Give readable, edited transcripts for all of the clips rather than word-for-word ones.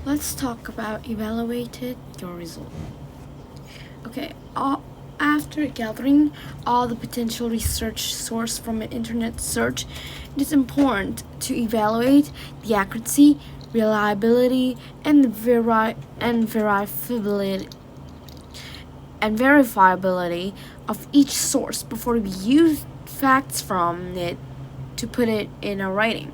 Let's talk about evaluated your result. Okay, after gathering all the potential research source from an internet search, it is important to evaluate the accuracy, reliability, and verifiability of each source before we use facts from it to put it in a writing.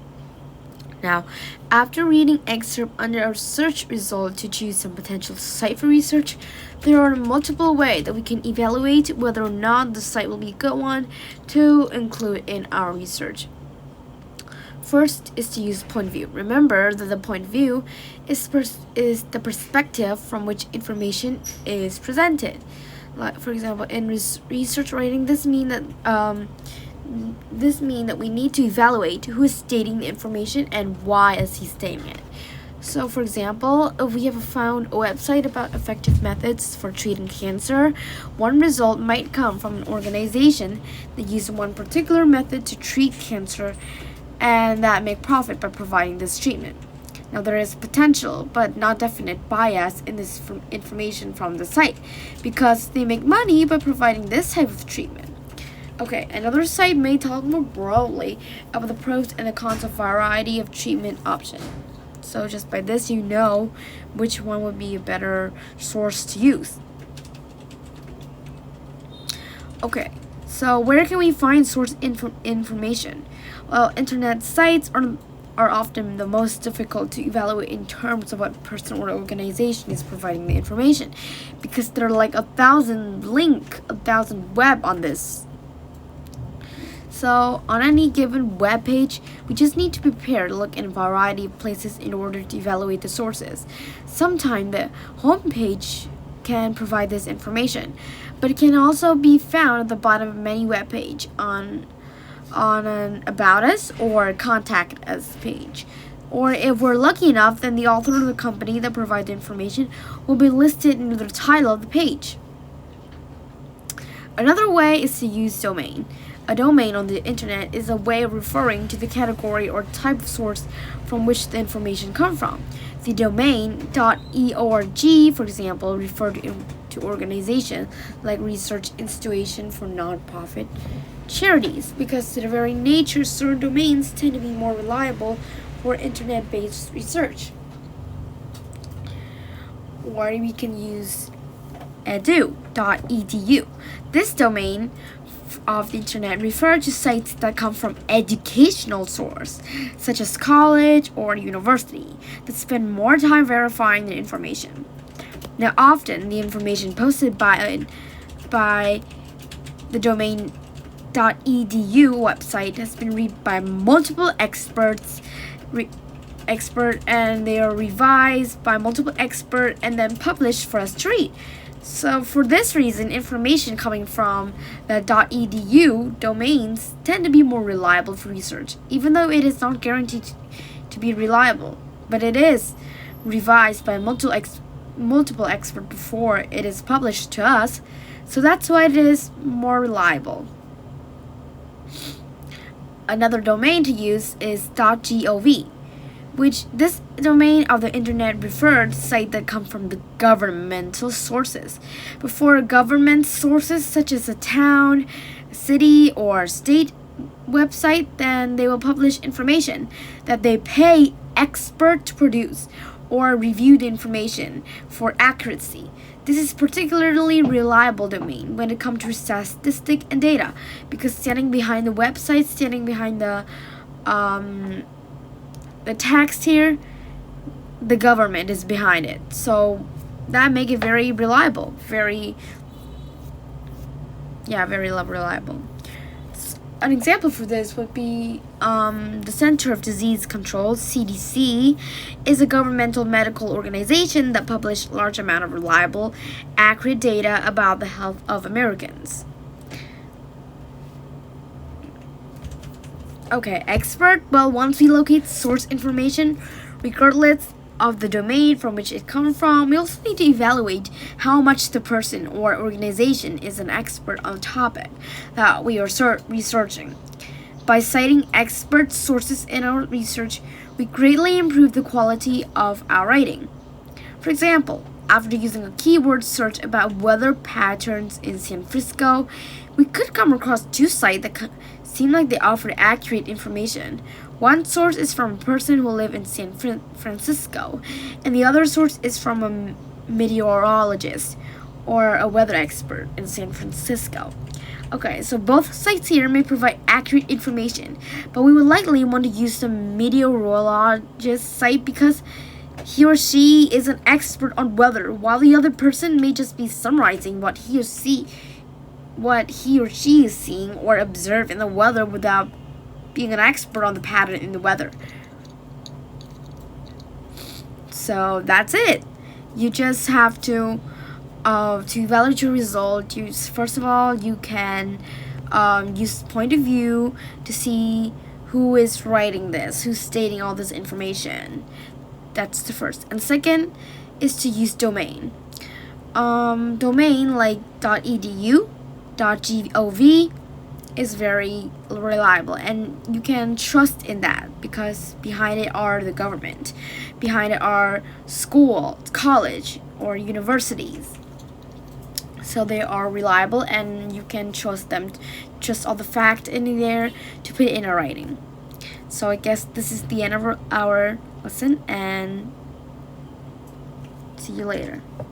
Now, after reading excerpt under our search result to choose some potential site for research, there are multiple ways that we can evaluate whether or not the site will be a good one to include in our research. First is to use point of view. Remember that the point of view is the perspective from which information is presented. Like, for example, in research writing, this means that we need to evaluate who is stating the information and why is he stating it. So, for example, if we have found a website about effective methods for treating cancer, one result might come from an organization that uses one particular method to treat cancer and that make profit by providing this treatment. Now, there is potential but not definite bias in this information from the site because they make money by providing this type of treatment. Okay, another site may talk more broadly about the pros and the cons of variety of treatment options. So just by this, you know which one would be a better source to use. Okay, so where can we find source information? Well, internet sites are often the most difficult to evaluate in terms of what person or organization is providing the information because there are like 1,000 web on this. So, on any given web page, we just need to be prepared to look in a variety of places in order to evaluate the sources. Sometimes the home page can provide this information, but it can also be found at the bottom of many web page on an About Us or Contact Us page. Or if we're lucky enough, then the author of the company that provides the information will be listed in the title of the page. Another way is to use domain. A domain on the internet is a way of referring to the category or type of source from which the information comes from. The domain .org, for example, refers to organizations like research institution for non-profit charities because to the very nature certain domains tend to be more reliable for internet-based research. Or we can use edu.edu. This domain of the internet refer to sites that come from educational source, such as college or university, that spend more time verifying the information. Now, often the information posted by the domain .edu website has been read by multiple experts, and they are revised by multiple experts and then published for us to read. So for this reason, information coming from the .edu domains tend to be more reliable for research, even though it is not guaranteed to be reliable. But it is revised by multiple experts before it is published to us, so that's why it is more reliable. Another domain to use is .gov, which this domain of the internet referred to sites that come from the governmental sources. Before government sources such as a town, city, or state website, then they will publish information that they pay expert to produce or review the information for accuracy. This is particularly reliable domain when it comes to statistic and data because standing behind the website, standing behind the text here, the government is behind it. So that make it very reliable, very reliable. An example for this would be the Center of Disease Control, CDC, is a governmental medical organization that publishes a large amount of reliable, accurate data about the health of Americans. Okay, expert. Well, once we locate source information, regardless of the domain from which it comes from, we also need to evaluate how much the person or organization is an expert on the topic that we are researching. By citing expert sources in our research, we greatly improve the quality of our writing. For example, after using a keyword search about weather patterns in San Francisco, we could come across two sites that seem like they offer accurate information. One source is from a person who lives in San Francisco, and the other source is from a meteorologist or a weather expert in San Francisco. Okay, so both sites here may provide accurate information, but we would likely want to use the meteorologist site because he or she is an expert on weather, while the other person may just be summarizing what he or she is seeing or observe in the weather without being an expert on the pattern in the weather. So that's it. You just have to evaluate your result. First of all, you can use point of view to see who is writing this, who's stating all this information. That's the first. And second is to use domain. Domain like .edu, .gov is very reliable, and you can trust in that because behind it are the government, behind it are school, college, or universities. So they are reliable, and you can trust them, trust all the fact in there to put it in a writing. So I guess this is the end of our lesson, and see you later.